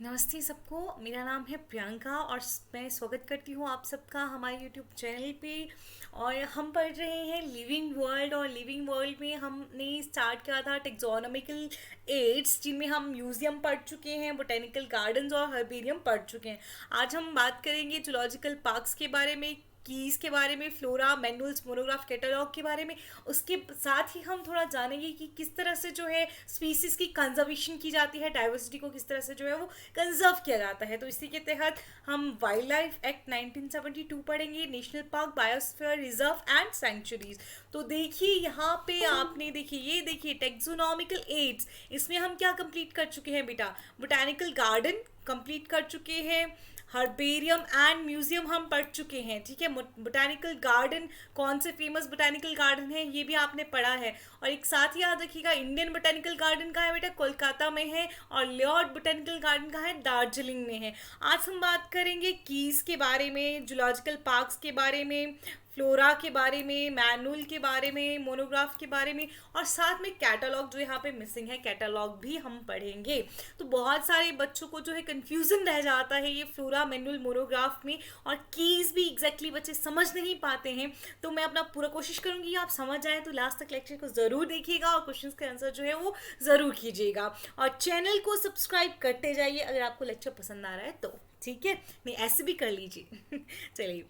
नमस्ते सबको। मेरा नाम है प्रियंका और मैं स्वागत करती हूँ आप सबका हमारे यूट्यूब चैनल पे। और हम पढ़ रहे हैं लिविंग वर्ल्ड, और लिविंग वर्ल्ड में हमने स्टार्ट किया था टेक्सोनॉमिकल एड्स, जिनमें हम म्यूजियम पढ़ चुके हैं, बोटेनिकल गार्डन्स और हर्बेरियम पढ़ चुके हैं। आज हम बात करेंगे जूलॉजिकल पार्क्स के बारे में, कीज के बारे में, फ्लोरा मैनुअल्स मोनोग्राफ कैटलॉग के बारे में। उसके साथ ही हम थोड़ा जानेंगे कि किस तरह से जो है स्पीसीज की कंजर्वेशन की जाती है, डाइवर्सिटी को किस तरह से जो है वो कंजर्व किया जाता है। तो इसी के तहत हम वाइल्ड लाइफ एक्ट 1972 पढ़ेंगे, national park, biosphere reserve and sanctuaries. तो देखिए यहाँ पे आपने देखिए, ये देखिए टेक्सोनॉमिकल एड्स, इसमें हम क्या कंप्लीट कर चुके हैं बेटा? बोटानिकल गार्डन कंप्लीट कर चुके हैं, हर्बेरियम एंड म्यूजियम हम पढ़ चुके हैं। ठीक है, बोटानिकल गार्डन कौन से फेमस बोटानिकल गार्डन है ये भी आपने पढ़ा है। और एक साथ ही याद रखिएगा, इंडियन बोटानिकल गार्डन का है बेटा कोलकाता में है, और लियोट बोटानिकल गार्डन का है दार्जिलिंग में है। आज हम बात करेंगे कीज के बारे में, जूलॉजिकल पार्क्स के बारे में, फ्लोरा के बारे में, मैनुअल के बारे में, मोनोग्राफ के बारे में, और साथ में कैटलॉग जो यहाँ पे मिसिंग है, कैटलॉग भी हम पढ़ेंगे। तो बहुत सारे बच्चों को जो है कंफ्यूजन रह जाता है ये फ्लोरा मैनुअल मोनोग्राफ में, और कीज भी एग्जैक्टली बच्चे समझ नहीं पाते हैं। तो मैं अपना पूरा कोशिश करूंगी आप समझ जाएं। तो लास्ट तक लेक्चर को ज़रूर देखिएगा और क्वेश्चंस के आंसर जो है वो ज़रूर कीजिएगा, और चैनल को सब्सक्राइब करते जाइए अगर आपको लेक्चर पसंद आ रहा है तो। ठीक है, नहीं ऐसे भी कर लीजिए। चलिए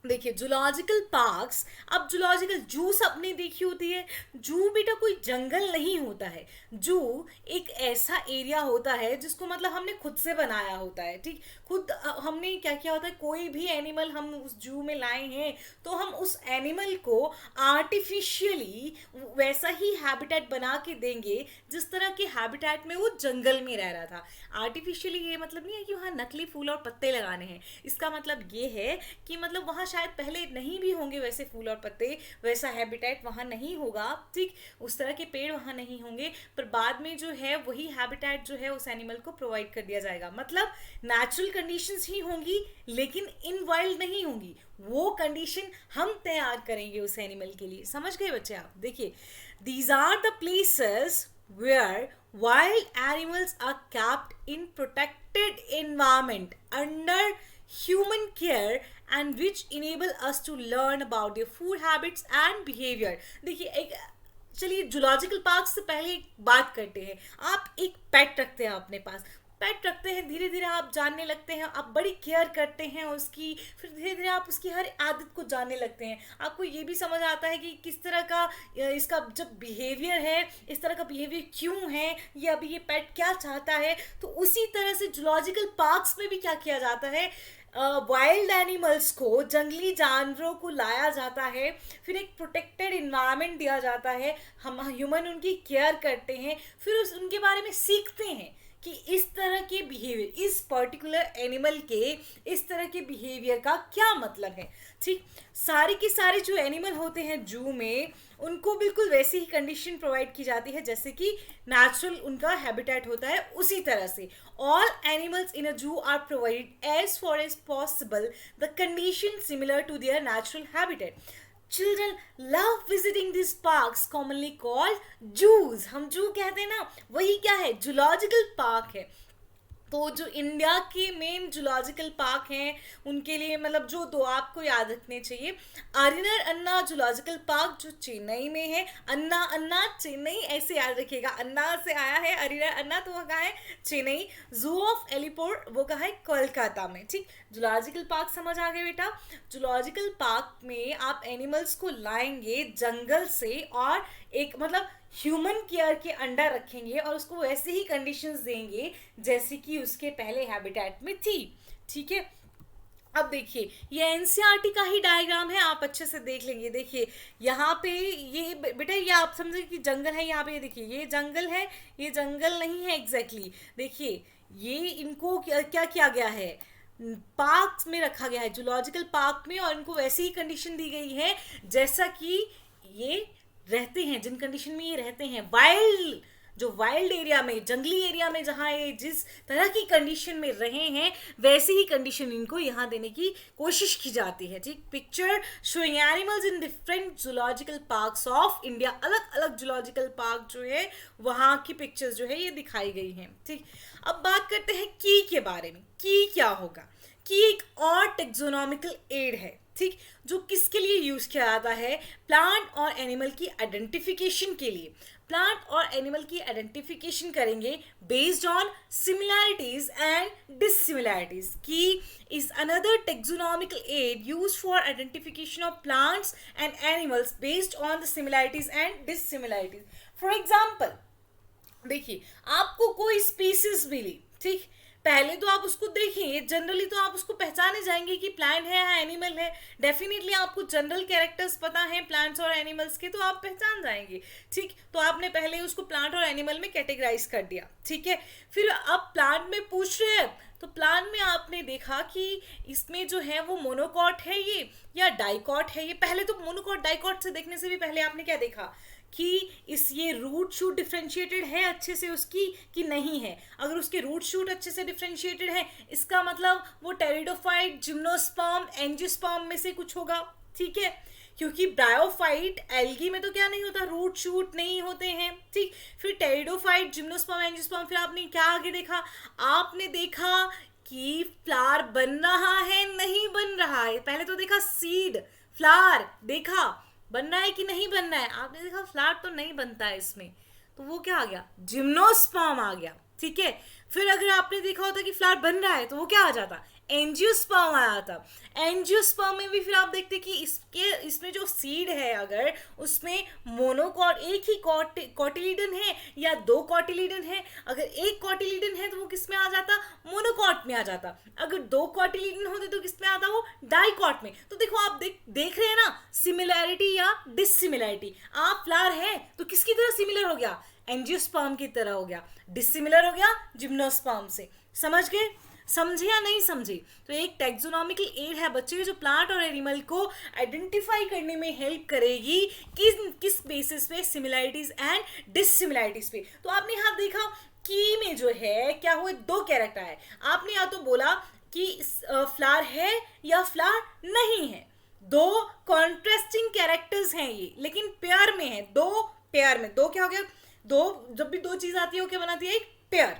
देखिए, जूलॉजिकल पार्क्स। अब जूलॉजिकल जू सबने देखी होती है। जू बेटा कोई जंगल नहीं होता है। जू एक ऐसा एरिया होता है जिसको मतलब हमने खुद से बनाया होता है। ठीक, खुद हमने क्या किया होता है, कोई भी एनिमल हम उस जू में लाए हैं तो हम उस एनिमल को आर्टिफिशियली वैसा ही हैबिटेट बना के देंगे जिस तरह के हैबिटेट में वो जंगल में रह रहा था। आर्टिफिशियली ये मतलब नहीं है कि वहाँ नकली फूल और पत्ते लगाने हैं। इसका मतलब ये है कि मतलब वहाँ शायद पहले नहीं भी होंगे वैसे फूल और पत्ते, वैसा हैबिटेट वहाँ नहीं होगा। ठीक, उस तरह के पेड़ वहाँ नहीं होंगे, पर बाद में जो है वही हैबिटेट जो है उस एनिमल को प्रोवाइड कर दिया जाएगा। मतलब नेचुरल कंडीशंस ही होंगी लेकिन इन वाइल्ड नहीं होंगी। वो कंडीशन हम तैयार करेंगे उस एनिमल के लिए। समझ गए बच्चे आप? देखिए, these are the places where wild animals are kept in protected environment under human care and which enable us to learn about their food habits and behavior। देखिए, एक चलिए जूलॉजिकल पार्क से पहले एक बात करते हैं। आप एक पेट रखते हैं अपने पास, पेट रखते हैं, धीरे धीरे आप जानने लगते हैं, आप बड़ी केयर करते हैं उसकी, फिर धीरे धीरे आप उसकी हर आदत को जानने लगते हैं। आपको ये भी समझ आता है कि किस तरह का इसका जब बिहेवियर है, इस तरह का बिहेवियर क्यों है, ये अभी ये पेट क्या चाहता है। तो उसी तरह से जूलॉजिकल पार्क्स में भी क्या किया जाता है, वाइल्ड एनिमल्स को, जंगली जानवरों को लाया जाता है, फिर एक प्रोटेक्टेड इन्वायरमेंट दिया जाता है, हम ह्यूमन उनकी केयर करते हैं, फिर उनके बारे में सीखते हैं कि इस तरह के बिहेवियर, इस पर्टिकुलर एनिमल के इस तरह के बिहेवियर का क्या मतलब है। ठीक, सारे के सारे जो एनिमल होते हैं जू में, उनको बिल्कुल वैसी ही कंडीशन प्रोवाइड की जाती है जैसे कि नेचुरल उनका हैबिटेट होता है। उसी तरह से all animals in a zoo are provided as far as possible the condition similar to their natural habitat. Children love visiting these parks commonly called zoos। हम जू कहते हैं ना, वही क्या है, जूलॉजिकल पार्क है। तो जो इंडिया के मेन जूलॉजिकल पार्क हैं उनके लिए मतलब जो दो आपको याद रखने चाहिए, अरिनर अन्ना जूलॉजिकल पार्क जो चेन्नई में है, अन्ना अन्ना चेन्नई ऐसे याद रखिएगा, अन्ना से आया है, अरिनर अन्ना तो वो कहाँ है, चेन्नई। जू ऑफ एलिपोर्ट वो कहाँ है, कोलकाता में। ठीक, जूलॉजिकल पार्क समझ आ गए बेटा। जूलॉजिकल पार्क में आप एनिमल्स को लाएंगे जंगल से, और एक मतलब ह्यूमन केयर के अंडर रखेंगे और उसको वैसे ही कंडीशंस देंगे जैसे कि उसके पहले हैबिटेट में थी। ठीक है, अब देखिए ये एनसीईआरटी का ही डायग्राम है, आप अच्छे से देख लेंगे। देखिए यहाँ पे ये बेटा, ये आप समझे कि जंगल है, यहाँ पे देखिए ये जंगल है, ये जंगल नहीं है एग्जैक्टली। देखिए ये इनको क्या किया गया है, पार्क में रखा गया है, जूलॉजिकल पार्क में, और इनको वैसी ही कंडीशन दी गई है जैसा कि ये रहते हैं, जिन कंडीशन में ये रहते हैं। वाइल्ड जो वाइल्ड एरिया में, जंगली एरिया में जहाँ ये जिस तरह की कंडीशन में रहे हैं वैसी ही कंडीशन इनको यहाँ देने की कोशिश की जाती है। ठीक, picture showing animals in different zoological parks of India, अलग अलग जूलॉजिकल पार्क जो है वहाँ की पिक्चर्स जो है ये दिखाई गई हैं। ठीक, अब बात करते हैं की के बारे में। की क्या होगा? की एक और टेक्सोनॉमिकल एड है, ठीक, जो किसके लिए यूज किया जाता है? प्लांट और एनिमल की आइडेंटिफिकेशन के लिए। प्लांट और एनिमल की आइडेंटिफिकेशन करेंगे based on similarities and dissimilarities. Key is another taxonomical aid used for identification of plants and animals based on the similarities and dissimilarities. For example, देखिए आपको कोई स्पीसीज मिली, ठीक, पहले तो आप उसको देखेंगे, जनरली तो आप उसको पहचाने जाएंगे कि प्लांट है या एनिमल है। डेफिनेटली आपको जनरल कैरेक्टर्स पता हैं प्लांट्स और एनिमल्स के, तो आप पहचान जाएंगे। ठीक, तो आपने पहले उसको प्लांट और एनिमल में कैटेगराइज कर दिया, ठीक है। फिर अब प्लांट में पूछ रहे हैं, तो प्लांट में आपने देखा कि इसमें जो है वो मोनोकॉट है ये या डाइकॉट है ये। पहले तो मोनोकॉट डाइकॉट से देखने से भी पहले आपने क्या देखा कि ये रूट शूट डिफ्रेंशिएटेड है अच्छे से उसकी कि नहीं है। अगर उसके रूट शूट अच्छे से डिफ्रेंशिएटेड है, इसका मतलब वो टेरिडोफाइट, जिम्नोस्पर्म, एंजियोस्पर्म में से कुछ होगा, ठीक है। क्योंकि ब्रायोफाइट, एल्गी में तो क्या नहीं होता, रूट शूट नहीं होते हैं, ठीक। फिर टेरिडोफाइट, जिम्नोस्पर्म, एंजियोस्पर्म, फिर आपने क्या आगे देखा? आपने देखा कि फ्लावर बन रहा है नहीं बन रहा है। पहले तो देखा सीड, फ्लावर देखा बन रहा है कि नहीं बन रहा है, आपने देखा फ्लावर तो नहीं बनता है इसमें, तो वो क्या आ गया? जिम्नोस्पर्म आ गया, ठीक है। फिर अगर आपने देखा होता कि फ्लावर बन रहा है तो वो क्या आ जाता? एंजियोस्पर्म आया था। एंजियोस्पर्म में भी फिर आप देखते कि इसमें जो सीड है, अगर उसमें मोनोकॉट, एक ही कॉटिलीडन है या दो कॉटिलीडन है। अगर एक कॉटिलीडन है तो वो किस में आ जाता? मोनोकॉट में आ जाता। अगर दो कॉटिलीडन होते तो किस में आता? वो डाइकॉट में। तो देखो आप देख रहे हैं ना, सिमिलैरिटी या डिससिमिलैरिटी। आप फ्लावर है तो किसकी तरह सिमिलर हो गया? एंजियोस्पर्म की तरह हो गया। डिससिमिलर हो गया जिम्नोस्पर्म से। समझ गए? समझे या नहीं समझे? तो एक टेक्सोनॉमिकल एड है बच्चे जो प्लांट और एनिमल को आइडेंटिफाई करने में हेल्प करेगी किस बेसिस पे? सिमिलैरिटीज एंड डिससिमिलैरिटीज पे। तो आपने यहाँ देखा की में जो है क्या हुए? दो कैरेक्टर है। आपने या तो बोला कि फ्लावर है या फ्लावर नहीं है। दो कॉन्ट्रास्टिंग कैरेक्टर्स हैं ये, लेकिन पेयर में है, दो पेयर में। दो क्या हो गया? दो, जब भी दो चीज आती है वो क्या बनाती है? एक पेयर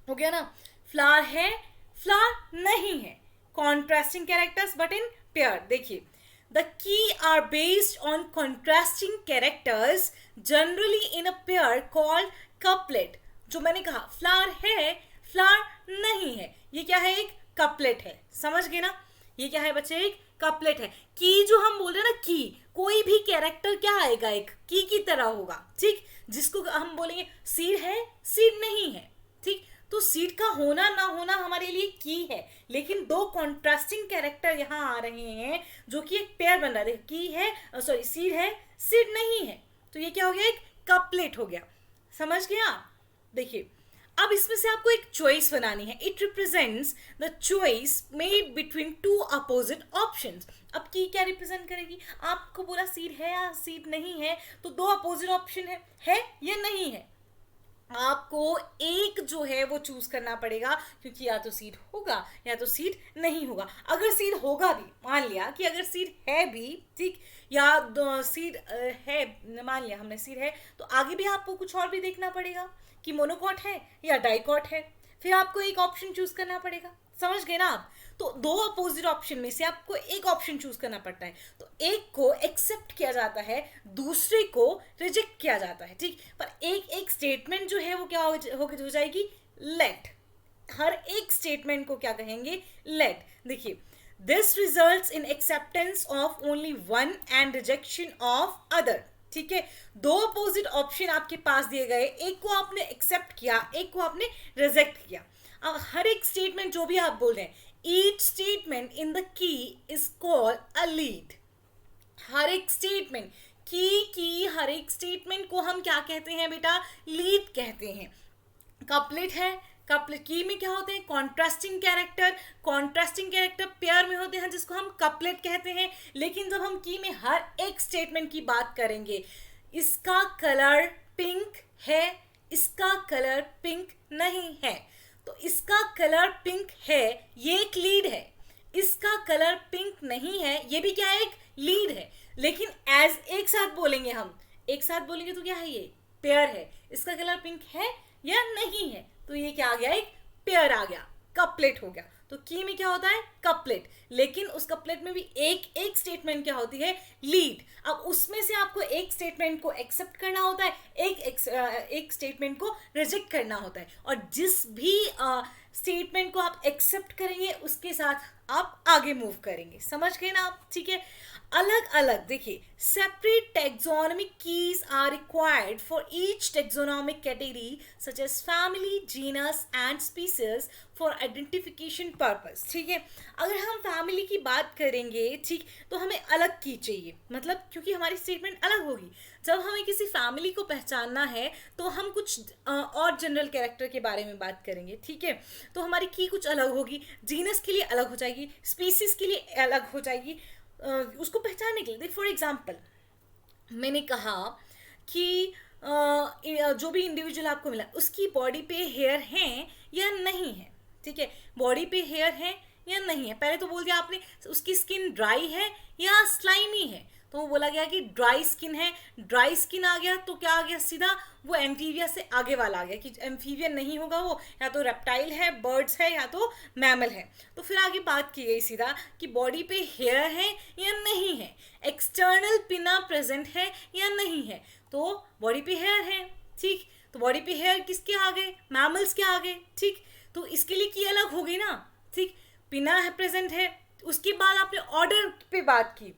हो गया ना। फ्लावर है, फ्लावर नहीं है, contrasting characters but in pair. देखिए, the key are based on contrasting characters generally in a pair called couplet. जो मैंने कहा फ्लावर है, फ्लावर नहीं है, ये क्या है? एक कपलेट है। समझ गए ना? ये क्या है बच्चे? एक कपलेट है। की जो हम बोल रहे हैं ना, की कोई भी कैरेक्टर क्या आएगा? एक की तरह होगा, ठीक। जिसको हम बोलेंगे सीड है, सीड नहीं है, ठीक। तो सीड का होना ना होना हमारे लिए की है, लेकिन दो कॉन्ट्रास्टिंग कैरेक्टर यहाँ आ रहे हैं जो कि एक पेयर बन रहा है। की है, सॉरी सीड है, सीड नहीं है, तो ये क्या हो गया? एक कपलेट हो गया। समझ गया? देखिए, अब इसमें से आपको एक चॉइस बनानी है। It represents the choice made between two opposite options. अब की क्या रिप्रेजेंट करेगी? आपको बोला सीड है या सीड नहीं है, तो दो अपोजिट ऑप्शन है या नहीं है। आपको एक जो है वो चूज करना पड़ेगा, क्योंकि या तो सीड होगा या तो सीड नहीं होगा। अगर सीड होगा भी, मान लिया कि अगर सीड है भी, ठीक, या सीड है, मान लिया हमने सीड है, तो आगे भी आपको कुछ और भी देखना पड़ेगा कि मोनोकॉट है या डाइकॉट है। फिर आपको एक ऑप्शन चूज करना पड़ेगा। समझ गए ना आप? तो दो अपोजिट ऑप्शन में से आपको एक ऑप्शन चूज करना पड़ता है। तो एक को एक्सेप्ट किया जाता है, दूसरे को रिजेक्ट किया जाता है, ठीक। पर एक स्टेटमेंट जो है वो क्या हो जाएगी? लेट। हर एक स्टेटमेंट को क्या कहेंगे? लेट। देखिए, this results in acceptance of only one and rejection of other. ठीक है, दो अपोजिट ऑप्शन आपके पास दिए गए, एक को आपने एक्सेप्ट किया, एक को आपने रिजेक्ट किया। अब हर एक स्टेटमेंट जो भी आप बोल रहे हैं, each statement in the key is called a lead. हर एक स्टेटमेंट की हर एक स्टेटमेंट को हम क्या कहते हैं बेटा? लीड कहते हैं। कपलेट है, कपलेट की में क्या होते हैं? Contrasting character. Contrasting character pair में होते हैं जिसको हम कपलेट कहते हैं। लेकिन जब हम की में हर एक स्टेटमेंट की बात करेंगे, इसका कलर पिंक है इसका कलर पिंक नहीं है। तो इसका कलर पिंक है, ये एक लीड है। इसका कलर पिंक नहीं है, ये भी क्या है, एक लीड है। लेकिन एज एक साथ बोलेंगे, हम एक साथ बोलेंगे तो क्या है, ये पेयर है। इसका कलर पिंक है या नहीं है, तो ये क्या आ गया, एक पेयर आ गया, कपलेट हो गया। तो की में क्या होता है, कपलेट। लेकिन उस कपलेट में भी एक एक स्टेटमेंट क्या होती है, लीड। अब उसमें से आपको एक स्टेटमेंट को एक्सेप्ट करना होता है, एक स्टेटमेंट को रिजेक्ट करना होता है। और जिस भी स्टेटमेंट को आप एक्सेप्ट करेंगे उसके साथ आप आगे मूव करेंगे। समझ गए ना आप, ठीक है। अलग अलग देखिए, separate taxonomic keys are required for each taxonomic category such as family, genus and species for identification purpose. ठीक है, अगर हम फैमिली की बात करेंगे, ठीक, तो हमें अलग की चाहिए, मतलब क्योंकि हमारी स्टेटमेंट अलग होगी। जब हमें किसी फैमिली को पहचानना है तो हम कुछ और जनरल कैरेक्टर के बारे में बात करेंगे, ठीक है। तो हमारी की कुछ अलग होगी, जीनस के लिए अलग हो जाएगी, स्पीसीज के लिए अलग हो जाएगी। उसको पहचानने के लिए, फॉर एग्जाम्पल मैंने कहा कि जो भी इंडिविजुअल आपको मिला उसकी बॉडी पे हेयर हैं या नहीं है, ठीक है। बॉडी पे हेयर है या नहीं है, पहले तो बोल दिया आपने उसकी स्किन ड्राई है या स्लाइमी है, तो वो बोला गया कि ड्राई स्किन है। ड्राई स्किन आ गया तो क्या आ गया, सीधा वो एम्फीबिया से आगे वाला आ गया कि एम्फीबियन नहीं होगा, वो या तो रेप्टाइल है, बर्ड्स है, या तो मैमल है। तो फिर आगे बात की गई सीधा कि बॉडी पे हेयर है या नहीं है, एक्सटर्नल पिना प्रेजेंट है या नहीं है। तो बॉडी पे हेयर है, ठीक, तो बॉडी पे हेयर किसके आ गए, मैमल्स के आ गए, ठीक। तो इसके लिए की अलग हो गई ना, ठीक। पिना है, प्रेजेंट है। उसके बाद आपने ऑर्डर पे बात की,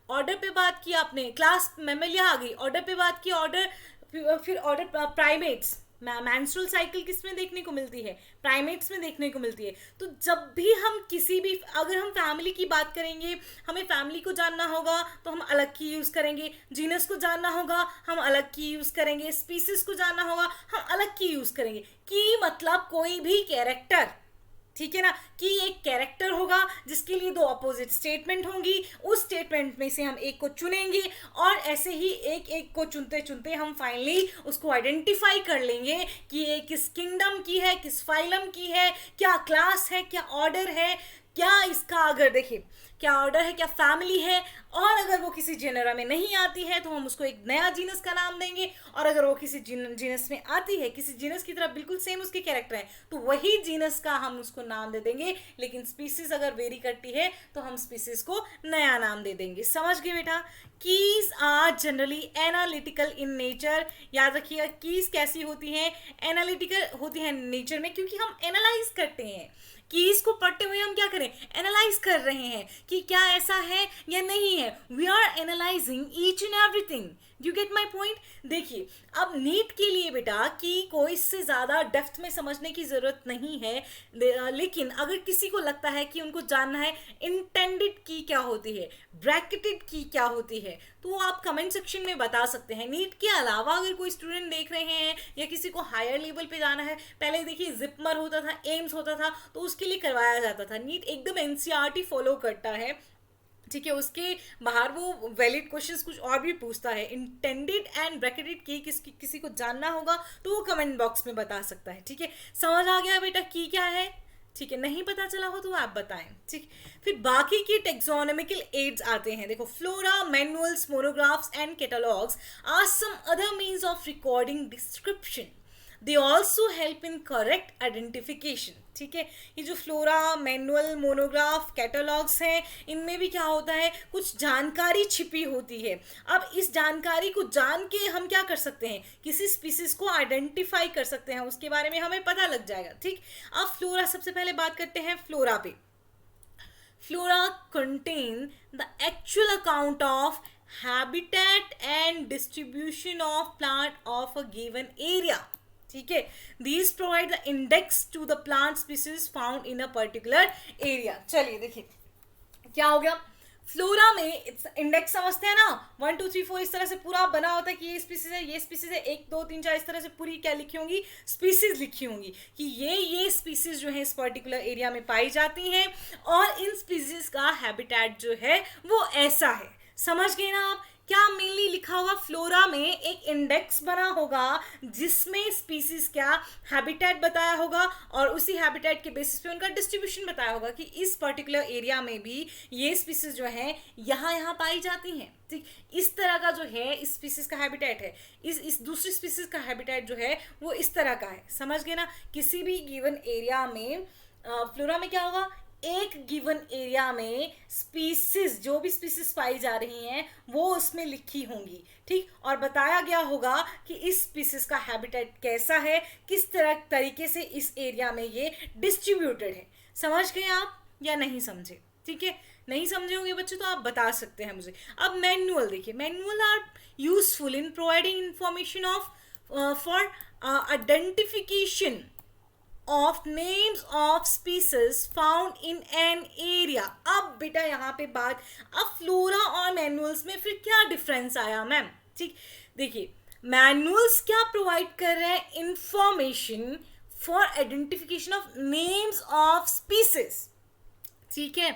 ऑर्डर पे बात की आपने, क्लास मैमेलिया आ गई, ऑर्डर पे बात की, ऑर्डर, फिर ऑर्डर प्राइमेट्स। मेंस्ट्रुअल साइकिल किस में देखने को मिलती है, प्राइमेट्स में देखने को मिलती है। तो जब भी हम किसी भी, अगर हम फैमिली की बात करेंगे, हमें फैमिली को जानना होगा तो हम अलग की यूज़ करेंगे, जीनस को जानना होगा हम अलग की यूज़ करेंगे, स्पीसीज को जानना होगा हम अलग की यूज़ करेंगे। की मतलब कोई भी कैरेक्टर, ठीक है ना, कि एक कैरेक्टर होगा जिसके लिए दो अपोजिट स्टेटमेंट होंगी, उस स्टेटमेंट में से हम एक को चुनेंगे और ऐसे ही एक एक को चुनते चुनते हम फाइनली उसको आइडेंटिफाई कर लेंगे कि ये किस किंगडम की है, किस फाइलम की है, क्या क्लास है, क्या ऑर्डर है, क्या इसका, अगर देखिए क्या ऑर्डर है, क्या फैमिली है। और अगर वो किसी जेनरा में नहीं आती है तो हम उसको एक नया जीनस का नाम देंगे, और अगर वो किसी जीनस में आती है, किसी जीनस की तरह बिल्कुल सेम उसके कैरेक्टर है, तो वही जीनस का हम उसको नाम दे देंगे। लेकिन स्पीसीज अगर वेरी करती है तो हम स्पीसीज को नया नाम दे देंगे। समझ गए बेटा। Keys are generally analytical in nature. याद रखिएगा कीज कैसी होती हैं, एनालिटिकल होती हैं नेचर में, क्योंकि हम एनालाइज करते हैं। कीज को पढ़ते हुए हम क्या करें, एनालाइज कर रहे हैं कि क्या ऐसा है या नहीं है। We are analysing each and everything. You get my point. देखिए अब नीट के लिए बेटा की को इससे ज़्यादा डेप्थ में समझने की ज़रूरत नहीं है, लेकिन अगर किसी को लगता है कि उनको जानना है इंटेंडेड की क्या होती है, ब्रैकेटेड की क्या होती है, तो वो आप कमेंट सेक्शन में बता सकते हैं। नीट के अलावा अगर कोई स्टूडेंट देख रहे हैं या किसी को हायर लेवल पे जाना है, पहले देखिए जिपमर होता था, एम्स होता था, तो उसके लिए करवाया जाता था। नीट एकदम एनसीईआरटी फॉलो करता है, ठीक है। उसके बाहर वो वैलिड क्वेश्चंस कुछ और भी पूछता है। इंटेंडेड एंड ब्रैकेटेड की किसी को जानना होगा तो वो कमेंट बॉक्स में बता सकता है, ठीक है। समझ आ गया बेटा की क्या है, ठीक है। नहीं पता चला हो तो आप बताएं, ठीक। फिर बाकी की टेक्सोनॉमिकल एड्स आते हैं। देखो flora, manuals, monographs and catalogues are some other means of recording description. They also help in correct identification, ठीक है। ये जो फ्लोरा, मैनुअल, मोनोग्राफ, कैटलॉग्स हैं, इनमें भी क्या होता है, कुछ जानकारी छिपी होती है। अब इस जानकारी को जान के हम क्या कर सकते हैं, किसी स्पीसीज को आइडेंटिफाई कर सकते हैं, उसके बारे में हमें पता लग जाएगा, ठीक। अब फ्लोरा, सबसे पहले बात करते हैं फ्लोरा पे। Flora contain the actual account of habitat and distribution of plant of a given area, ठीक है। These provide the index to the plant species found in a particular area। चलिए देखिए क्या हो गया, फ्लोरा में इंडेक्स समझते हैं ना, 1 2 3 4 इस तरह से पूरा बना होता है कि ये स्पीसीज है, ये स्पीसीज है, 1 2 3 4 इस तरह से पूरी क्या लिखी होंगी, स्पीसीज लिखी होंगी कि ये स्पीसीज जो है इस पर्टिकुलर एरिया में पाई जाती हैं और इन स्पीसीज का हैबिटेट जो है वो ऐसा है। समझ गए ना आप? क्या मेनली लिखा होगा फ्लोरा में, एक इंडेक्स बना होगा जिसमें स्पीसीज क्या हैबिटेट बताया होगा और उसी हैबिटेट के बेसिस पे उनका डिस्ट्रीब्यूशन बताया होगा कि इस पर्टिकुलर एरिया में भी ये स्पीसीज जो है यहाँ यहाँ पाई जाती हैं। ठीक, इस तरह का जो है इस स्पीसीज का हैबिटेट है, इस दूसरी स्पीसीज का हैबिटेट जो है वो इस तरह का है। समझ गए ना? किसी भी गिवन एरिया में फ्लोरा में क्या होगा, एक गिवन एरिया में स्पीसीज, जो भी स्पीसीज पाई जा रही हैं वो उसमें लिखी होंगी। ठीक, और बताया गया होगा कि इस स्पीसीज का हैबिटेट कैसा है, किस तरह तरीके से इस एरिया में ये डिस्ट्रीब्यूटेड है। समझ गए आप या नहीं समझे? ठीक है, नहीं समझे होंगे बच्चे तो आप बता सकते हैं मुझे। अब मैनुअल देखिए, manual are useful in providing information of for identification of names of species found in an area। अब बेटा यहाँ पे बात, अब फ्लोरा और मैनुअल्स में फिर क्या डिफरेंस आया मैम? ठीक, देखिए मैनुअल्स क्या प्रोवाइड कर रहे हैं, information for identification of names of species. ठीक है,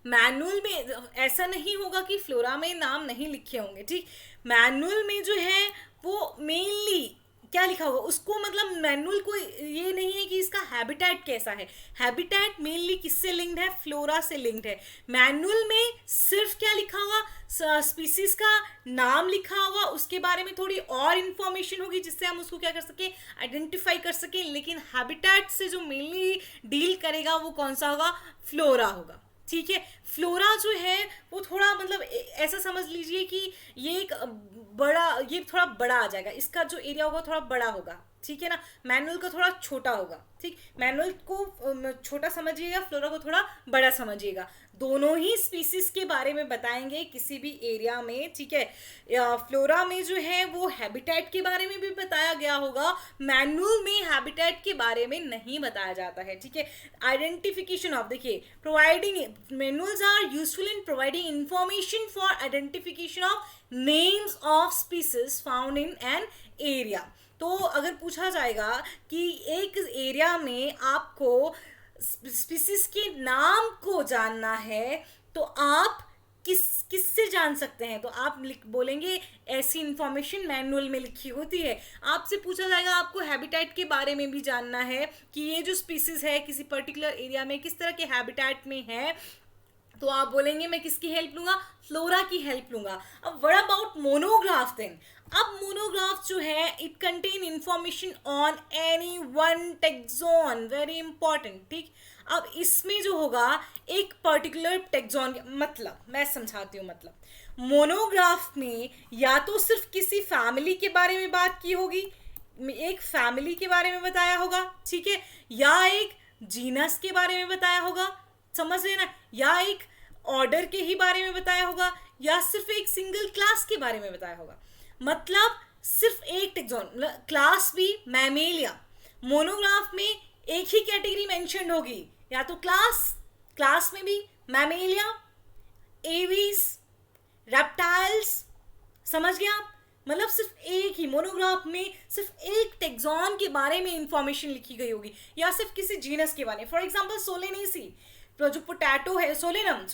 मैनुअल में ऐसा नहीं होगा कि फ्लोरा में नाम नहीं लिखे होंगे। ठीक, मैनुअल में जो है वो मेनली क्या लिखा होगा उसको, मतलब मैनुअल को ये नहीं है कि इसका हैबिटेट कैसा है, हैबिटेट मेनली किससे लिंक्ड है, फ्लोरा से लिंक्ड है। मैनुअल में सिर्फ क्या लिखा होगा, स्पीसीज का नाम लिखा होगा, उसके बारे में थोड़ी और इंफॉर्मेशन होगी जिससे हम उसको क्या कर सके, आइडेंटिफाई कर सकें। लेकिन हैबिटेट से जो मेनली डील करेगा वो कौन सा होगा, फ्लोरा होगा। ठीक है, फ्लोरा जो है वो थोड़ा मतलब ऐसा समझ लीजिए कि ये एक बड़ा, ये थोड़ा बड़ा आ जाएगा, इसका जो एरिया होगा थोड़ा बड़ा होगा। ठीक है ना, मैनुअल का थोड़ा छोटा होगा। ठीक, मैनुअल को छोटा समझिएगा, फ्लोरा को थोड़ा बड़ा समझिएगा। दोनों ही स्पीसीज के बारे में बताएंगे किसी भी एरिया में। ठीक है, फ्लोरा में जो है वो हैबिटेट के बारे में भी बताया गया होगा, मैनुअल में हैबिटेट के बारे में नहीं बताया जाता है। ठीक है, आइडेंटिफिकेशन ऑफ, देखिए providing, manuals are useful in providing information for identification of names of species found in an area. तो अगर पूछा जाएगा कि एक एरिया में आपको स्पीसीज के नाम को जानना है तो आप किससे जान सकते हैं, तो आप बोलेंगे ऐसी इंफॉर्मेशन मैनुअल में लिखी होती है। आपसे पूछा जाएगा आपको हैबिटेट के बारे में भी जानना है कि ये जो स्पीसीज है किसी पर्टिकुलर एरिया में किस तरह के हैबिटेट में है, तो आप बोलेंगे मैं किसकी हेल्प लूंगा, फ्लोरा की हेल्प लूंगा। अब व्हाट अबाउट मोनोग्राफ देन? अब मोनोग्राफ जो है it contain information on any one taxon, very important. ठीक, अब इसमें जो होगा एक पर्टिकुलर टेक्सोन, मतलब मैं समझाती हूँ, मतलब मोनोग्राफ में या तो सिर्फ किसी फैमिली के बारे में बात की होगी, एक फैमिली के बारे में बताया होगा। ठीक है, या एक जीनस के बारे में बताया होगा, समझ रहे ना, या एक ऑर्डर के ही बारे में बताया होगा, या सिर्फ एक सिंगल क्लास के बारे में बताया होगा। मतलब सिर्फ एक टेक्सोन, क्लास भी मैमेलिया, मोनोग्राफ में एक ही कैटेगरी मेंशन होगी, या तो क्लास में भी मैमेलिया, एवीज, रेप्टाइल्स। समझ गए आप? मतलब सिर्फ एक ही मोनोग्राफ में सिर्फ एक टेक्सोन के बारे में इंफॉर्मेशन लिखी गई होगी, या सिर्फ किसी जीनस के बारे में। फॉर एग्जांपल सोलेनेसी, जो पोटैटो है, सोलेनम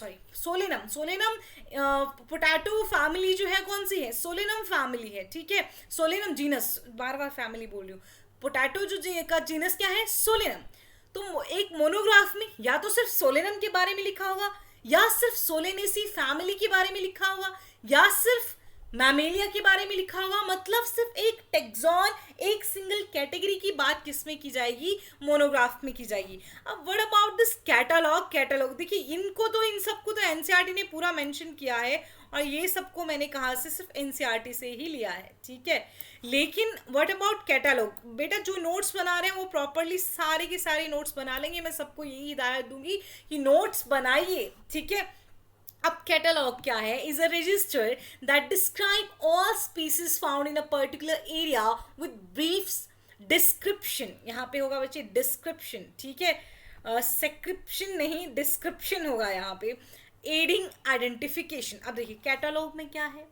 पोटैटो फैमिली जो है कौन सी है, सोलेनम फैमिली है। ठीक है, सोलेनम जीनस, बार बार फैमिली बोल रही हूँ, पोटैटो जो का जीनस क्या है, सोलेनम। तो एक मोनोग्राफ में या तो सिर्फ सोलेनम के बारे में लिखा होगा, या सिर्फ सोलेनेसी फैमिली के बारे में लिखा होगा, या सिर्फ मैमेलिया के बारे में लिखा होगा। मतलब सिर्फ एक टेक्सोन, एक सिंगल कैटेगरी की बात किसमें की जाएगी, मोनोग्राफ में की जाएगी। अब व्हाट अबाउट दिस कैटलॉग, देखिए इनको तो, इन सबको तो एनसीईआरटी ने पूरा मेंशन किया है, और ये सबको मैंने कहा से सिर्फ एनसीईआरटी से ही लिया है। ठीक है, लेकिन व्हाट अबाउट कैटलॉग, बेटा जो नोट्स बना रहे हैं वो प्रॉपरली सारे के सारे नोट्स बना लेंगे। मैं सबको यही हिदायत दूंगी कि नोट्स बनाइए। ठीक है, अब कैटलॉग क्या है, is a resistor that describe all species found in a particular area with brief description. यहाँ पे होगा बच्चे डिस्क्रिप्शन। ठीक है, सेक्रिप्शन नहीं, डिस्क्रिप्शन होगा यहाँ पे, एडिंग आइडेंटिफिकेशन। अब देखिए कैटलॉग में क्या है,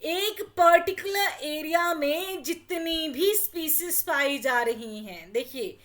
एक पर्टिकुलर एरिया में जितनी भी स्पीसीज पाई जा रही हैं, देखिए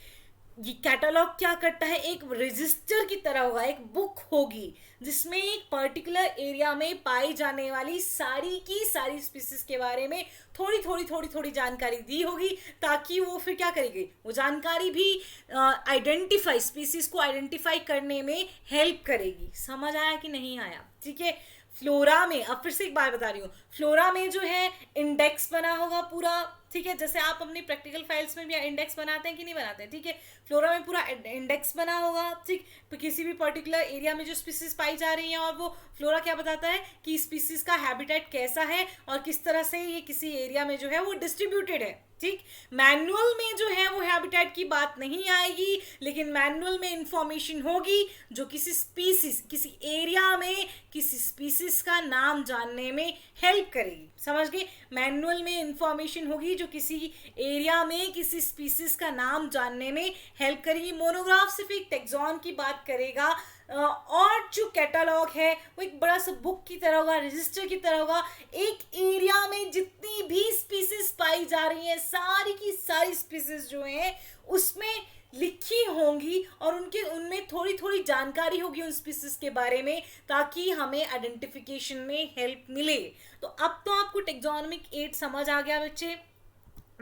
ये कैटलॉग क्या करता है, एक रजिस्टर की तरह होगा, एक बुक होगी जिसमें एक पर्टिकुलर एरिया में पाई जाने वाली सारी की सारी स्पीसीज के बारे में थोड़ी थोड़ी थोड़ी थोड़ी जानकारी दी होगी, ताकि वो फिर क्या करेगी, वो जानकारी भी आइडेंटिफाई, स्पीसीज को आइडेंटिफाई करने में हेल्प करेगी। समझ आया कि नहीं आया? ठीक है। फ्लोरा में, अब फिर से एक बार बता रही हूँ, फ्लोरा में जो है इंडेक्स बना होगा पूरा, ठीक है, जैसे आप अपनी प्रैक्टिकल फाइल्स में भी इंडेक्स बनाते हैं कि नहीं बनाते हैं, ठीक है, फ्लोरा में पूरा इंडेक्स बना होगा, ठीक, तो किसी भी पर्टिकुलर एरिया में जो स्पीसीज पाई जा रही हैं, और वो फ्लोरा क्या बताता है कि स्पीसीज का हैबिटेट कैसा है और किस तरह से ये किसी एरिया में जो है वो डिस्ट्रीब्यूटेड है। ठीक, मैनुअल में जो है वो हैबिटेट की बात नहीं आएगी, लेकिन मैनुअल में इंफॉर्मेशन होगी जो किसी स्पीसीज, किसी एरिया में किसी स्पीसीज का नाम जानने में हेल्प करेगी। समझ गए? मैनुअल में इंफॉर्मेशन होगी जो किसी एरिया में किसी स्पीसीज का नाम जानने में हेल्प करेगी। मोनोग्राफ सिर्फ एक टेक्सॉन की बात करेगा, और जो कैटलॉग है वो एक बड़ा सा बुक की तरह होगा, रजिस्टर की तरह होगा। एक एरिया में जितनी भी स्पीसीज पाई जा रही हैं, सारी की सारी स्पीसीज जो हैं उसमें लिखी होंगी, और उनके उनमें थोड़ी थोड़ी जानकारी होगी उन स्पीसीज के बारे में, ताकि हमें आइडेंटिफिकेशन में हेल्प मिले। तो अब तो आपको टेक्सोनोमिक एड समझ आ गया बच्चे।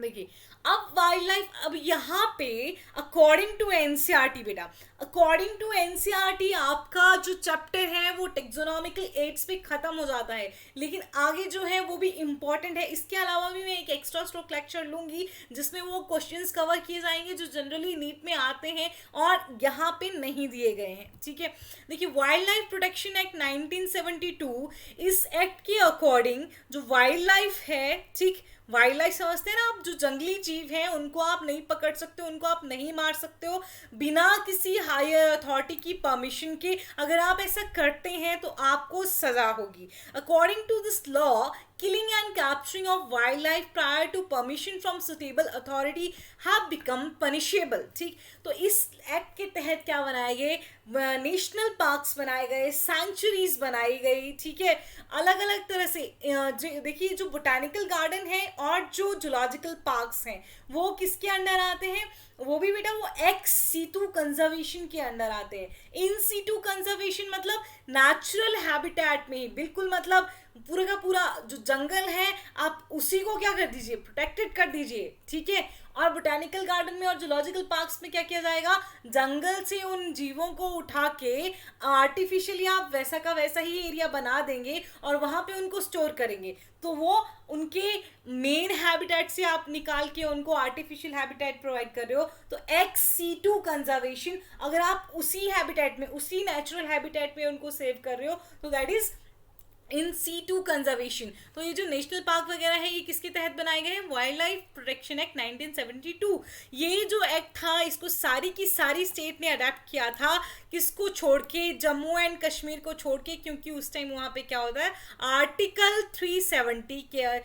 देखिए, अब वाइल्ड लाइफ, अब यहाँ पे अकॉर्डिंग टू एनसीईआरटी बेटा, अकॉर्डिंग टू एनसीईआरटी आपका जो चैप्टर है वो टेक्सोनॉमिकल एड्स पे खत्म हो जाता है, लेकिन आगे जो है वो भी इंपॉर्टेंट है। इसके अलावा भी मैं एक एक्स्ट्रा स्ट्रोक लेक्चर लूंगी जिसमें वो क्वेश्चंस कवर किए जाएंगे जो जनरली नीट में आते हैं और यहाँ पे नहीं दिए गए हैं। ठीक है, देखिए, वाइल्ड लाइफ प्रोटेक्शन एक्ट 1972, इस एक्ट के अकॉर्डिंग जो वाइल्ड लाइफ है, ठीक, वाइल्ड लाइफ समझते हैं ना आप, जो जंगली जीव हैं उनको आप नहीं पकड़ सकते हो, उनको आप नहीं मार सकते हो बिना किसी हायर अथॉरिटी की परमिशन के। अगर आप ऐसा करते हैं तो आपको सजा होगी। According to this law, killing and capturing of wildlife prior to permission from suitable authority have become punishable। ठीक, तो इस एक्ट के तहत क्या बनाए गए, नेशनल पार्क्स बनाए गए, सैंक्चुरीज बनाई गई। ठीक है, अलग अलग तरह से देखिए, जो बोटानिकल गार्डन है और जो जूलॉजिकल पार्क्स हैं वो किसके अंडर आते हैं, वो भी बेटा वो एक्स सीटू कंजर्वेशन के अंडर आते हैं। इन सीटू कंजर्वेशन मतलब नेचुरल हैबिटेट में ही, बिल्कुल मतलब पूरा का पूरा जो जंगल है आप उसी को क्या कर दीजिए, प्रोटेक्टेड कर दीजिए। ठीक है, और बोटानिकल गार्डन में और जूलॉजिकल पार्क्स में क्या किया जाएगा, जंगल से उन जीवों को उठा के आर्टिफिशियली आप वैसा का वैसा ही एरिया बना देंगे और वहां पे उनको स्टोर करेंगे, तो वो उनके मेन हैबिटेट से आप निकाल के उनको आर्टिफिशियल हैबिटेट प्रोवाइड कर रहे हो। तो एक्स सी टू कंजर्वेशन, अगर आप उसी हैबिटेट में, उसी नेचुरल हैबिटेट में उनको सेव कर रहे हो तो that is in C2 conservation. तो ये जो नेशनल पार्क वगैरह है ये किसके तहत बनाए गए हैं, वाइल्ड लाइफ प्रोटेक्शन एक्ट 1972। ये जो एक्ट था इसको सारी की सारी स्टेट ने अडेप्ट किया था, किसको छोड़ के, जम्मू एंड कश्मीर को छोड़ के, क्योंकि उस टाइम वहाँ पे क्या होता है, आर्टिकल 370 के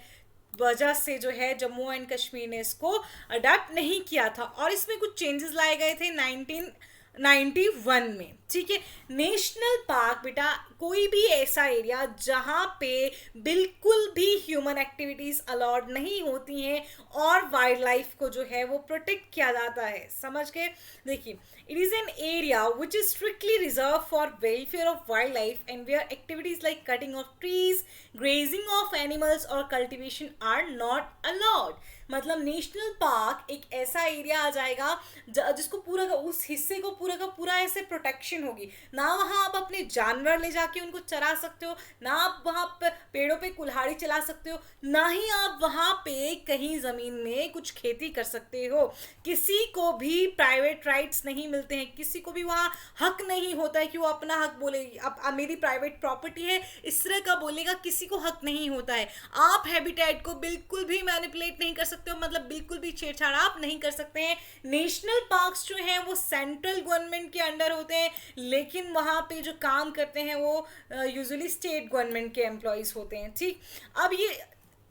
वजह से जो है जम्मू एंड कश्मीर ने इसको अडेप्ट नहीं किया था, और इसमें कुछ चेंजेस लाए गए थे 1991 में। ठीक है, नेशनल पार्क बेटा कोई भी ऐसा एरिया जहां पे बिल्कुल भी ह्यूमन एक्टिविटीज अलाउड नहीं होती हैं और वाइल्ड लाइफ को जो है वो प्रोटेक्ट किया जाता है। समझ गए? देखिए, it is an area which is strictly reserved for welfare of wildlife and where activities like cutting of trees, grazing of animals or cultivation are not allowed। मतलब नेशनल पार्क एक ऐसा एरिया आ जाएगा जिसको पूरा का, उस हिस्से को पूरा का पूरा ऐसे प्रोटेक्शन होगी, ना वहाँ आप अपने जानवर ले जाके उनको चरा सकते हो, ना आप वहाँ पे पेड़ों पे कुल्हाड़ी चला सकते हो, ना ही आप वहाँ पे कहीं ज़मीन में कुछ खेती कर सकते हो। किसी को भी प्राइवेट राइट्स नहीं मिलते हैं, किसी को भी वहाँ हक नहीं होता है कि वो अपना हक बोलेगी, अब मेरी प्राइवेट प्रॉपर्टी है इस तरह का बोलेगा, किसी को हक नहीं होता है। आप हैबिटेट को बिल्कुल भी मैनिपुलेट नहीं कर सकते हो, मतलब बिल्कुल भी छेड़छाड़ आप नहीं कर सकते हैं। नेशनल पार्क्स जो हैं वो सेंट्रल गवर्नमेंट के अंडर होते हैं, लेकिन वहाँ पे जो काम करते हैं वो यूजुअली स्टेट गवर्नमेंट के एम्प्लॉयज होते हैं। ठीक, अब ये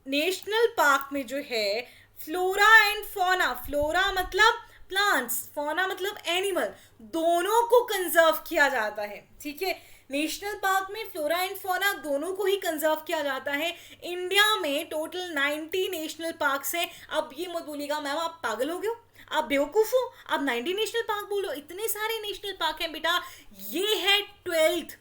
नेशनल पार्क में जो है फ्लोरा एंड फौना, फ्लोरा मतलब प्लांट्स, फौना मतलब एनिमल, दोनों को कंजर्व किया जाता है। ठीक है, नेशनल पार्क में फ्लोरा एंड फौना दोनों को ही कंजर्व किया जाता है। इंडिया में टोटल 90 नेशनल पार्क्स हैं। अब ये मत बोलिएगा मैम आप पागल हो गए हो, आप बेवकूफ हो, आप 90 नेशनल पार्क बोलो, इतने सारे नेशनल पार्क हैं बेटा। ये है 12th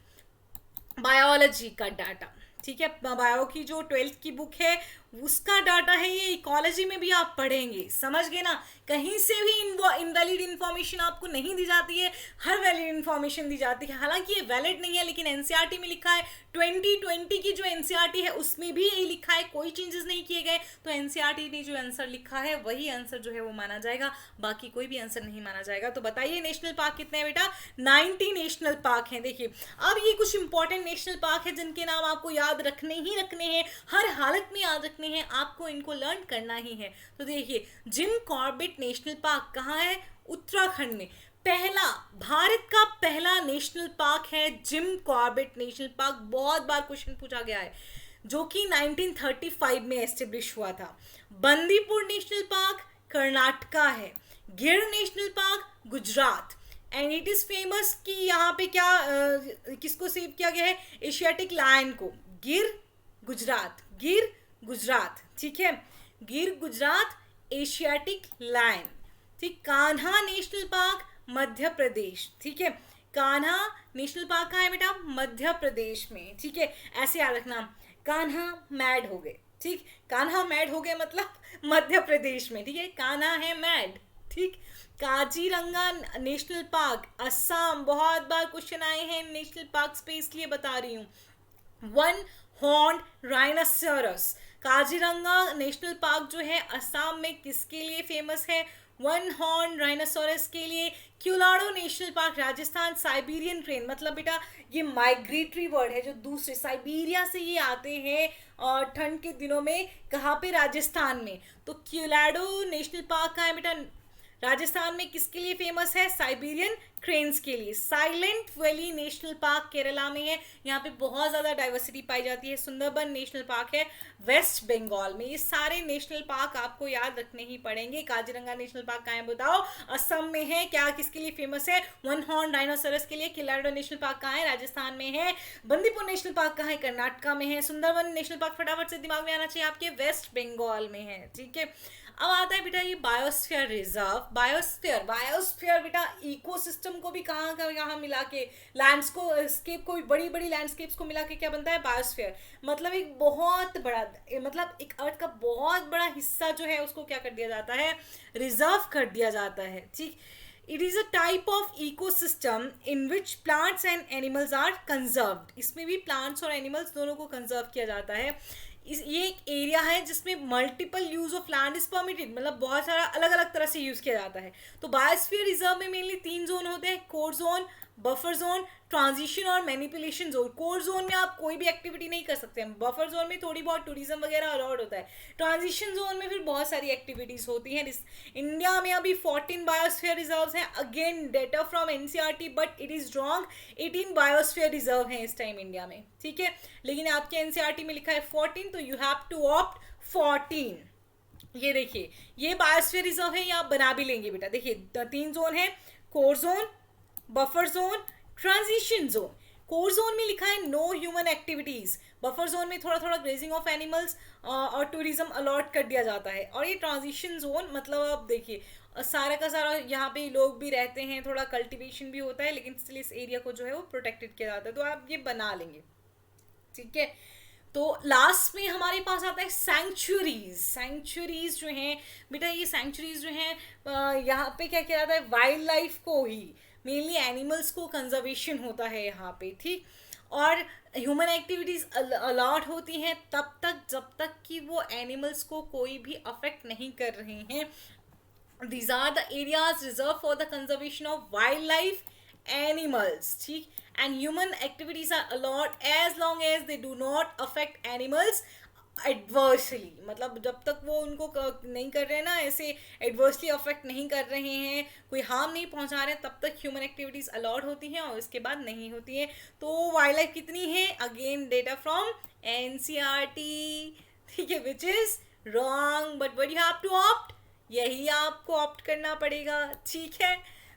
बायोलॉजी का डाटा, ठीक है। बायो की जो 12th की बुक है उसका डाटा है ये, इकोलॉजी में भी आप पढ़ेंगे, समझ गए ना। कहीं से भी इनवैलिड इंफॉर्मेशन आपको नहीं दी जाती है, हर वैलिड इंफॉर्मेशन दी जाती है। हालांकि ये वैलिड नहीं है, लेकिन एनसीईआरटी में लिखा है, 2020 की जो एनसीईआरटी है उसमें भी यही लिखा है, कोई चेंजेस नहीं किए गए। तो एनसीईआरटी ने जो आंसर लिखा है वही आंसर जो है वो माना जाएगा, बाकी कोई भी आंसर नहीं माना जाएगा। तो बताइए नेशनल पार्क कितने हैं बेटा? 90 नेशनल पार्क हैं। देखिए अब ये कुछ इंपॉर्टेंट नेशनल पार्क है जिनके नाम आपको याद रखने ही रखने हैं, हर हालत में याद रखने हैं, आपको इनको लर्न करना ही है। तो देखिए जिम कॉर्बेट नेशनल पार्क कहाँ है? उत्तराखंड में। पहला, भारत का पहला नेशनल पार्क है जिम कॉर्बेट नेशनल पार्क, बहुत बार क्वेश्चन पूछा गया है, जो कि 1935 में एस्टेब्लिश हुआ था। बंदीपुर नेशनल पार्क कर्नाटका है। गिर national park Gujarat. And it is famous कि यहाँ पे क्या किसको सेव किया गया है? एशियाटिक लायन को। गिर गुजरात, गिर गुजरात, ठीक है, गिर गुजरात एशियाटिक लायन, ठीक। कान्हा नेशनल पार्क मध्य प्रदेश, ठीक है, कान्हा नेशनल पार्क कहाँ है बेटा? मध्य प्रदेश में, ठीक है। ऐसे याद रखना, कान्हा मैड हो गए, ठीक, कान्हा मैड हो गए मतलब मध्य प्रदेश में, ठीक है, कान्हा है मैड, ठीक। काजीरंगा नेशनल पार्क असम, बहुत बार क्वेश्चन आए हैं नेशनल पार्क पे, इसलिए बता रही हूँ। One horn rhinoceros, Kaziranga national park जो है असम में किसके लिए फेमस है? वन हॉर्न राइनोसोरस के लिए। Keoladeo national park Rajasthan, Siberian crane, मतलब बेटा ये माइग्रेटरी बर्ड है जो दूसरे साइबेरिया से ये आते हैं और ठंड के दिनों में, कहाँ पे? राजस्थान में। तो क्यूलाडो नेशनल पार्क कहाँ है बेटा? राजस्थान में। किसके लिए फेमस है? साइबेरियन क्रेन्स के लिए। Silent valley national park Kerala में है, यहाँ पे बहुत ज़्यादा डाइवर्सिटी पाई जाती है। सुंदरबन नेशनल पार्क है वेस्ट बंगाल में। ये सारे नेशनल पार्क आपको याद रखने ही पड़ेंगे। काजीरंगा नेशनल पार्क कहाँ है बताओ? असम में है। क्या किसके लिए फेमस है? वन हॉर्न राइनोसेरस के लिए। किलाडो नेशनल पार्क कहाँ है? राजस्थान में है। बंदीपुर नेशनल पार्क कहाँ है? कर्नाटका में है। सुंदरबन नेशनल पार्क फटाफट से दिमाग में आना चाहिए आपके, वेस्ट बंगाल में है, ठीक है। अब आता है बेटा ये बायोस्फीयर रिजर्व। बायोस्फीयर बेटा इकोसिस्टम को भी कहाँ मिला के, लैंडस्केप को भी, बड़ी बड़ी लैंडस्केप्स को मिला के क्या बनता है? बायोस्फीयर। मतलब एक बहुत बड़ा, मतलब एक अर्थ का बहुत बड़ा हिस्सा जो है उसको क्या कर दिया जाता है? रिजर्व कर दिया जाता है, ठीक। It is a type of ecosystem in which plants and animals are conserved. इसमें भी प्लांट्स और एनिमल्स दोनों को कंजर्व किया जाता है। ये एक एरिया है जिसमें multiple use of land is permitted, मतलब बहुत सारा अलग अलग तरह से यूज किया जाता है। तो बायोस्फीयर रिजर्व में मेनली 3 जोन होते हैं, core zone, buffer zone, transition और मैनिपुलेशन जोन। कोर जोन में आप कोई भी एक्टिविटी नहीं कर सकते हैं, बफर जोन में थोड़ी बहुत टूरिज्म वगैरह अलाउड होता है, ट्रांजिशन जोन में फिर बहुत सारी एक्टिविटीज होती हैं। इंडिया में अभी 14 बायोस्फीयर रिजर्व हैं, again data from NCERT but it is wrong, 18 biosphere reserve हैं इस टाइम इंडिया में, ठीक है। लेकिन आपके एनसीईआरटी में लिखा है 14, तो यू हैव टू ऑप्ट 14। ये देखिए ये बायोस्फीयर रिजर्व है, ये आप बना भी लेंगे बेटा। देखिए 3 जोन है, core zone, buffer zone, transition zone. Core zone में लिखा है no human activities, buffer zone में थोड़ा थोड़ा ग्रेजिंग ऑफ एनिमल्स और टूरिज्म अलॉट कर दिया जाता है। और ये ट्रांजिशन जोन मतलब आप देखिए सारा का सारा यहाँ पे लोग भी रहते हैं, थोड़ा कल्टीवेशन भी होता है, लेकिन स्टिल इस एरिया को जो है वो प्रोटेक्टेड किया जाता है। तो आप ये बना लेंगे, ठीक है। तो लास्ट में हमारे पास आता है सैंक्चुरीज। सैंक्चुरीज जो हैं बेटा, ये सैंक्चुरीज जो हैं यहाँ पे क्या किया जाता है? वाइल्ड लाइफ को ही, मेनली एनिमल्स को कंजर्वेशन होता है यहाँ पे, ठीक। और ह्यूमन एक्टिविटीज अलाउड होती हैं तब तक जब तक कि वो एनिमल्स को कोई भी अफेक्ट नहीं कर रहे हैं। These are the areas reserved for the conservation of wildlife, animals, ठीक। And human activities are allowed as long as they do not affect animals adversely, मतलब जब तक वो उनको नहीं कर रहे हैं ना, ऐसे एडवर्सली अफेक्ट नहीं कर रहे हैं, कोई हार्म नहीं पहुंचा रहे हैं, तब तक ह्यूमन एक्टिविटीज अलाउड होती हैं और इसके बाद नहीं होती हैं। तो वाइल्ड लाइफ कितनी है? अगेन डेटा फ्रॉम एनसीईआरटी, ठीक है, which is wrong, but what you have to opt, यही आपको ऑप्ट करना पड़ेगा, ठीक है।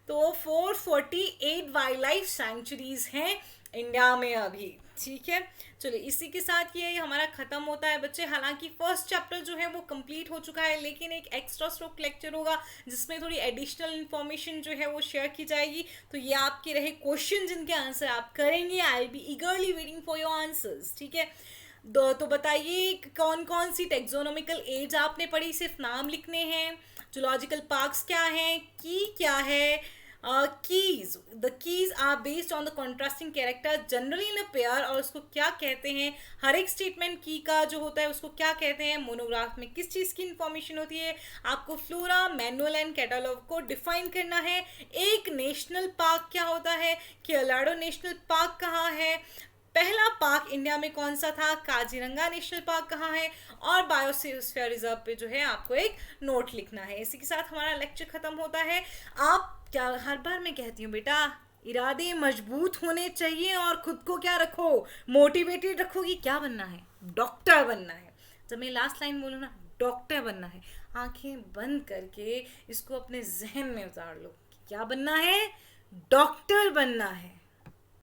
तो 448 वाइल्ड लाइफ सैंक्चुरीज हैं इंडिया में अभी। ठीक है, चलिए इसी के साथ ये हमारा खत्म होता है बच्चे। हालांकि फर्स्ट चैप्टर जो है वो कंप्लीट हो चुका है, लेकिन एक एक्स्ट्रा स्ट्रोक लेक्चर होगा जिसमें थोड़ी एडिशनल इन्फॉर्मेशन जो है वो शेयर की जाएगी। तो ये आपके रहे क्वेश्चन जिनके आंसर आप करेंगे। I will be ईगरली waiting for your answers. ठीक है, तो बताइए कौन कौन सी टेक्सोनोमिकल एज आपने पढ़ी, सिर्फ नाम लिखने हैं। जूलॉजिकल पार्क्स क्या हैं, की क्या है, keys, the keys are based on the contrasting character generally in a pair, और उसको क्या कहते हैं। हर एक स्टेटमेंट की का जो होता है उसको क्या कहते हैं। मोनोग्राफ में किस चीज़ की इंफॉर्मेशन होती है। आपको फ्लोरा, मैनुअल एंड कैटलॉग को डिफाइन करना है। एक नेशनल पार्क क्या होता है, कोलोराडो नेशनल पार्क कहाँ है, पहला पार्क इंडिया में कौन सा था, काजीरंगा नेशनल पार्क कहाँ है, और बायोस्फीयर रिजर्व पे जो है आपको एक नोट लिखना है। इसी के साथ हमारा लेक्चर खत्म होता है। आप क्या, हर बार मैं कहती हूँ बेटा, इरादे मजबूत होने चाहिए और खुद को क्या रखो, मोटिवेटेड रखो कि क्या बनना है, डॉक्टर बनना है। जब मैं लास्ट लाइन बोलूँ ना, डॉक्टर बनना है, आंखें बंद करके इसको अपने जहन में उतार लो कि क्या बनना है, डॉक्टर बनना है।